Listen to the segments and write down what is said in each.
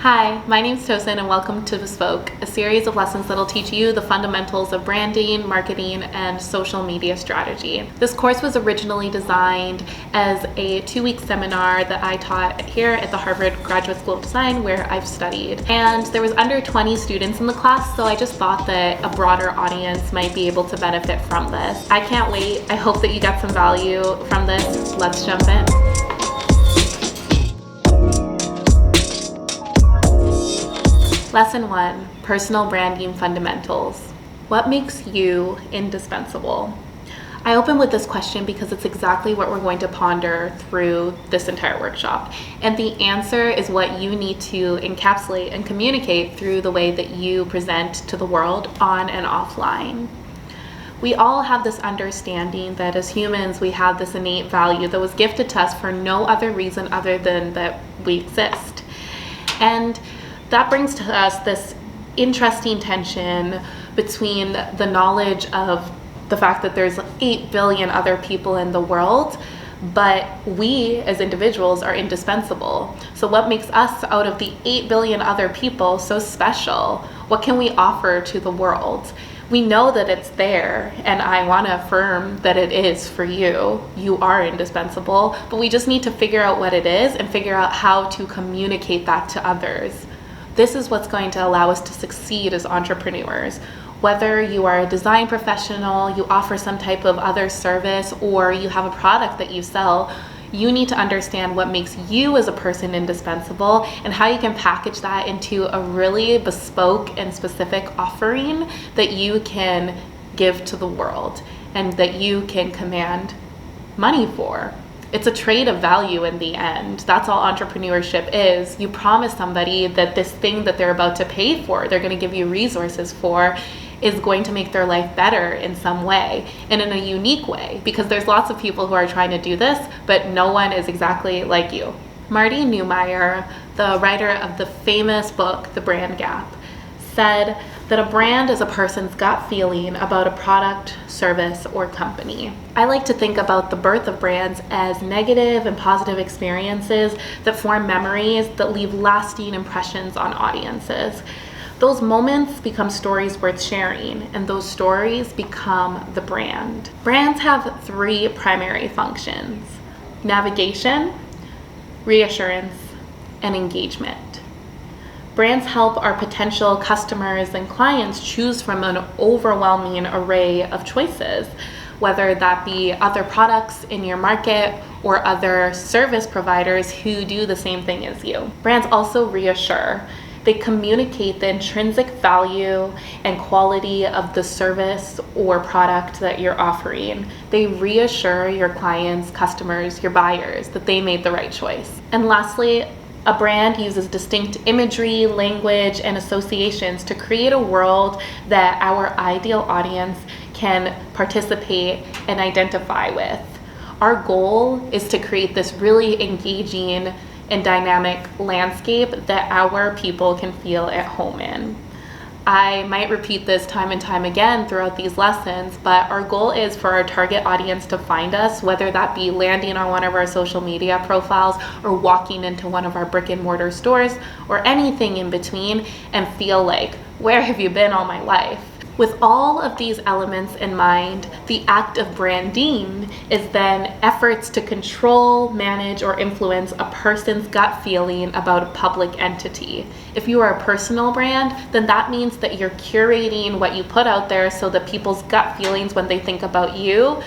Hi, my name's Tosin and welcome to Bespoke, a series of lessons that'll teach you the fundamentals of branding, marketing, and social media strategy. This course was originally designed as a 2-week seminar that I taught here at the Harvard Graduate School of Design where I've studied. And there was under 20 students in the class, so I just thought that a broader audience might be able to benefit from this. I can't wait. I hope that you get some value from this. Let's jump in. Lesson 1, Personal Branding Fundamentals. What makes you indispensable? I open with this question because it's exactly what we're going to ponder through this entire workshop. And the answer is what you need to encapsulate and communicate through the way that you present to the world on and offline. We all have this understanding that as humans, we have this innate value that was gifted to us for no other reason other than that we exist. And that brings to us this interesting tension between the knowledge of the fact that there's 8 billion other people in the world, but we as individuals are indispensable. So what makes us out of the 8 billion other people so special? What can we offer to the world? We know that it's there, and I want to affirm that it is for you. You are indispensable, but we just need to figure out what it is and figure out how to communicate that to others. This is what's going to allow us to succeed as entrepreneurs. Whether you are a design professional, you offer some type of other service, or you have a product that you sell, you need to understand what makes you as a person indispensable and how you can package that into a really bespoke and specific offering that you can give to the world and that you can command money for. It's a trade of value in the end. That's all entrepreneurship is. You promise somebody that this thing that they're about to pay for, they're going to give you resources for, is going to make their life better in some way and in a unique way, because there's lots of people who are trying to do this, but no one is exactly like you. Marty Neumeier, the writer of the famous book, The Brand Gap, said that a brand is a person's gut feeling about a product, service, or company. I like to think about the birth of brands as negative and positive experiences that form memories that leave lasting impressions on audiences. Those moments become stories worth sharing, and those stories become the brand. Brands have 3 primary functions: navigation, reassurance, and engagement. Brands help our potential customers and clients choose from an overwhelming array of choices, whether that be other products in your market or other service providers who do the same thing as you. Brands also reassure. They communicate the intrinsic value and quality of the service or product that you're offering. They reassure your clients, customers, your buyers that they made the right choice. And lastly, a brand uses distinct imagery, language, and associations to create a world that our ideal audience can participate and identify with. Our goal is to create this really engaging and dynamic landscape that our people can feel at home in. I might repeat this time and time again throughout these lessons, but our goal is for our target audience to find us, whether that be landing on one of our social media profiles or walking into one of our brick and mortar stores or anything in between and feel like, where have you been all my life? With all of these elements in mind, the act of branding is then efforts to control, manage, or influence a person's gut feeling about a public entity. If you are a personal brand, then that means that you're curating what you put out there so that people's gut feelings when they think about you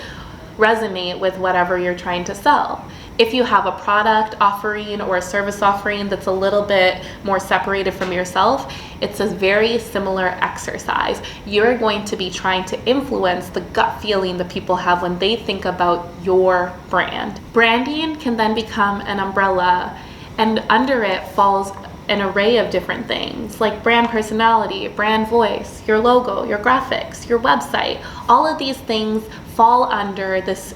resonate with whatever you're trying to sell. If you have a product offering or a service offering that's a little bit more separated from yourself, it's a very similar exercise. You're going to be trying to influence the gut feeling that people have when they think about your brand. Branding can then become an umbrella, and under it falls an array of different things like brand personality, brand voice, your logo, your graphics, your website. All of these things fall under this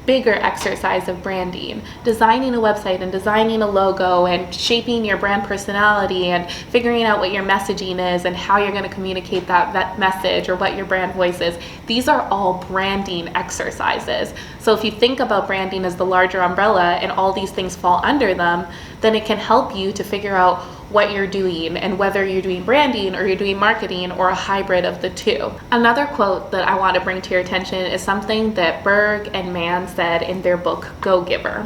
bigger exercise of branding, designing a website and designing a logo and shaping your brand personality and figuring out what your messaging is and how you're going to communicate that message or what your brand voice is. These are all branding exercises. So if you think about branding as the larger umbrella and all these things fall under them, then it can help you to figure out what you're doing and whether you're doing branding or you're doing marketing or a hybrid of the two. Another quote that I want to bring to your attention is something that Berg and Mann said in their book, Go Giver.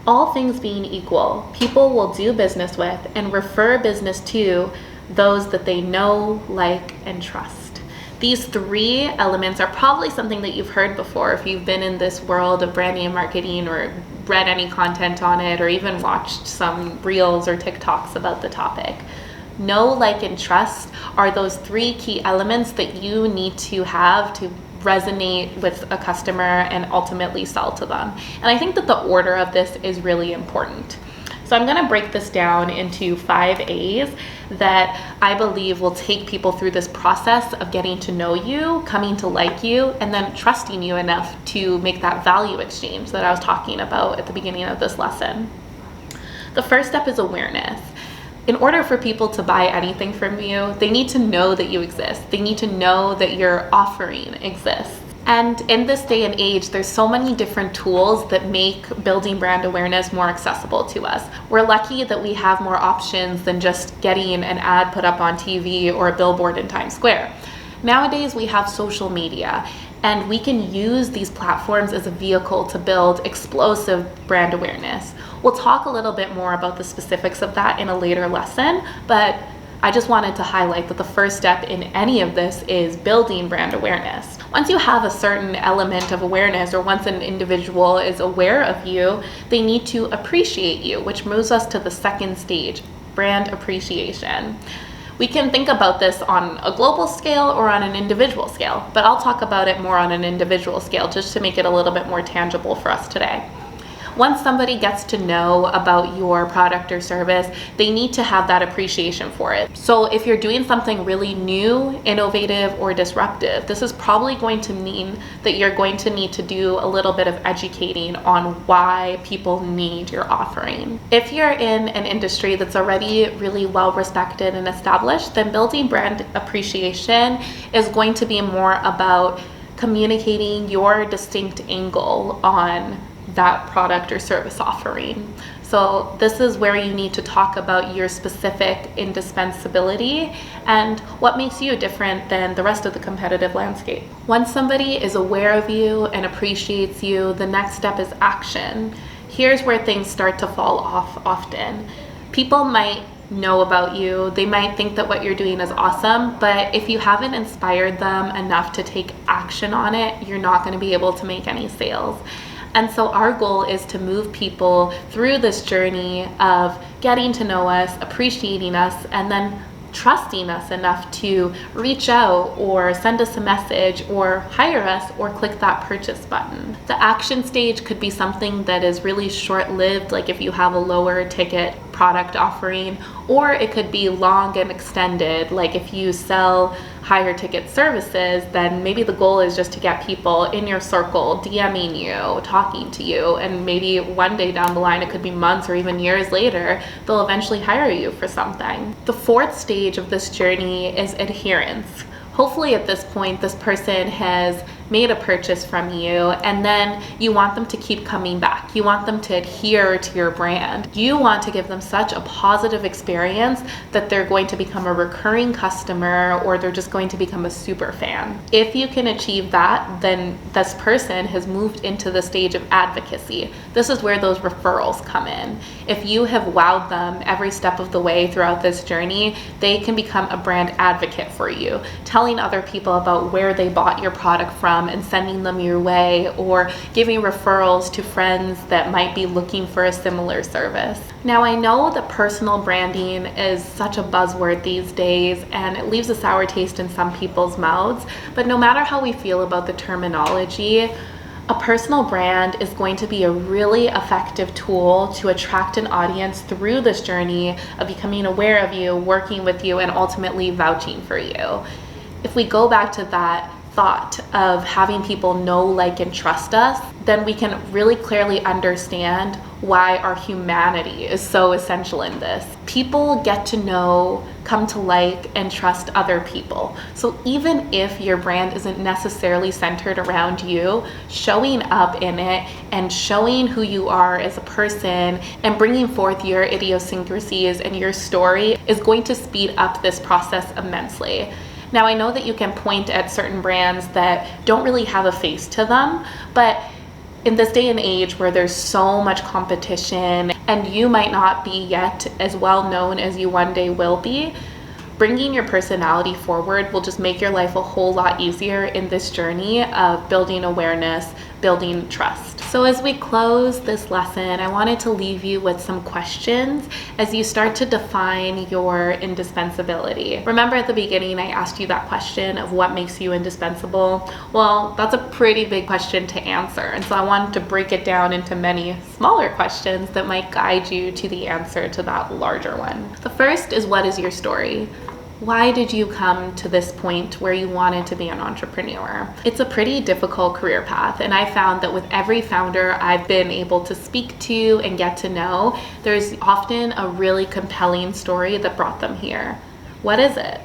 All things being equal, people will do business with and refer business to those that they know, like, and trust. These three elements are probably something that you've heard before if you've been in this world of branding and marketing or read any content on it or even watched some reels or TikToks about the topic. Know, like, and trust are those three key elements that you need to have to resonate with a customer and ultimately sell to them. And I think that the order of this is really important. So I'm going to break this down into 5 A's that I believe will take people through this process of getting to know you, coming to like you, and then trusting you enough to make that value exchange that I was talking about at the beginning of this lesson. The first step is awareness. In order for people to buy anything from you, they need to know that you exist. They need to know that your offering exists. And in this day and age, there's so many different tools that make building brand awareness more accessible to us. We're lucky that we have more options than just getting an ad put up on TV or a billboard in Times Square. Nowadays, we have social media, and we can use these platforms as a vehicle to build explosive brand awareness. We'll talk a little bit more about the specifics of that in a later lesson, but I just wanted to highlight that the first step in any of this is building brand awareness. Once you have a certain element of awareness, or once an individual is aware of you, they need to appreciate you, which moves us to the second stage, brand appreciation. We can think about this on a global scale or on an individual scale, but I'll talk about it more on an individual scale just to make it a little bit more tangible for us today. Once somebody gets to know about your product or service, they need to have that appreciation for it. So if you're doing something really new, innovative, or disruptive, this is probably going to mean that you're going to need to do a little bit of educating on why people need your offering. If you're in an industry that's already really well respected and established, then building brand appreciation is going to be more about communicating your distinct angle on that product or service offering. So this is where you need to talk about your specific indispensability and what makes you different than the rest of the competitive landscape. Once somebody is aware of you and appreciates you, the next step is action. Here's where things start to fall off often. People might know about you, they might think that what you're doing is awesome, but if you haven't inspired them enough to take action on it, you're not going to be able to make any sales. And so our goal is to move people through this journey of getting to know us, appreciating us, and then trusting us enough to reach out or send us a message or hire us or click that purchase button. The action stage could be something that is really short-lived, like if you have a lower ticket product offering, or it could be long and extended, like if you sell higher ticket services, then maybe the goal is just to get people in your circle DMing you, talking to you, and maybe one day down the line, it could be months or even years later, they'll eventually hire you for something. The fourth stage of this journey is adherence. Hopefully at this point, this person has made a purchase from you, and then you want them to keep coming back. You want them to adhere to your brand. You want to give them such a positive experience that they're going to become a recurring customer, or they're just going to become a super fan. If you can achieve that, then this person has moved into the stage of advocacy. This is where those referrals come in. If you have wowed them every step of the way throughout this journey, they can become a brand advocate for you, telling other people about where they bought your product from and sending them your way, or giving referrals to friends that might be looking for a similar service. Now, I know that personal branding is such a buzzword these days, and it leaves a sour taste in some people's mouths, but no matter how we feel about the terminology, a personal brand is going to be a really effective tool to attract an audience through this journey of becoming aware of you, working with you, and ultimately vouching for you. If we go back to that thought of having people know, like, and trust us, then we can really clearly understand why our humanity is so essential in this. People get to know, come to like, and trust other people. So even if your brand isn't necessarily centered around you, showing up in it and showing who you are as a person and bringing forth your idiosyncrasies and your story is going to speed up this process immensely. Now, I know that you can point at certain brands that don't really have a face to them, but in this day and age where there's so much competition and you might not be yet as well known as you one day will be, bringing your personality forward will just make your life a whole lot easier in this journey of building awareness, building trust. So as we close this lesson, I wanted to leave you with some questions as you start to define your indispensability. Remember at the beginning, I asked you that question of what makes you indispensable? Well, that's a pretty big question to answer. And so I wanted to break it down into many smaller questions that might guide you to the answer to that larger one. The first is, what is your story? Why did you come to this point where you wanted to be an entrepreneur? It's a pretty difficult career path, and I found that with every founder I've been able to speak to and get to know, there's often a really compelling story that brought them here. What is it?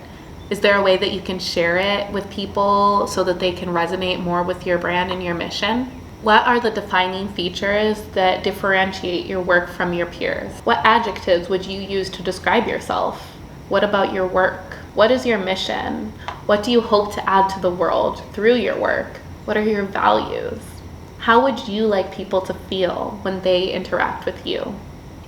Is there a way that you can share it with people so that they can resonate more with your brand and your mission? What are the defining features that differentiate your work from your peers? What adjectives would you use to describe yourself? What about your work? What is your mission? What do you hope to add to the world through your work? What are your values? How would you like people to feel when they interact with you?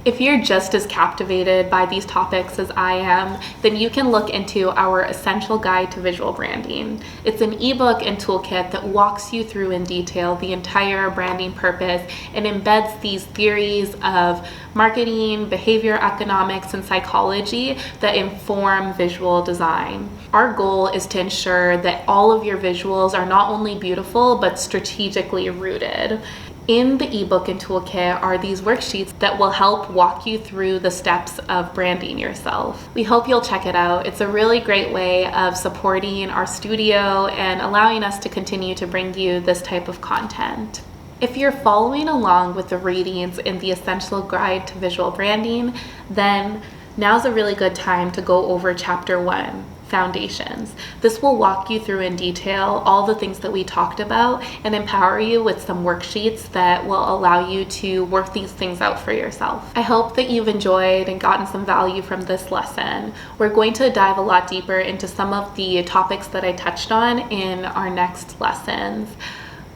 If you're just as captivated by these topics as I am, then you can look into our Essential Guide to Visual Branding. It's an ebook and toolkit that walks you through in detail the entire branding purpose and embeds these theories of marketing, behavior economics, and psychology that inform visual design. Our goal is to ensure that all of your visuals are not only beautiful, but strategically rooted. In the ebook and toolkit are these worksheets that will help walk you through the steps of branding yourself. We hope you'll check it out. It's a really great way of supporting our studio and allowing us to continue to bring you this type of content. If you're following along with the readings in the Essential Guide to Visual Branding, then now's a really good time to go over Chapter 1. Foundations. This will walk you through in detail all the things that we talked about and empower you with some worksheets that will allow you to work these things out for yourself. I hope that you've enjoyed and gotten some value from this lesson. We're going to dive a lot deeper into some of the topics that I touched on in our next lessons.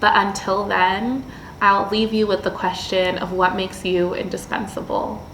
But until then, I'll leave you with the question of what makes you indispensable.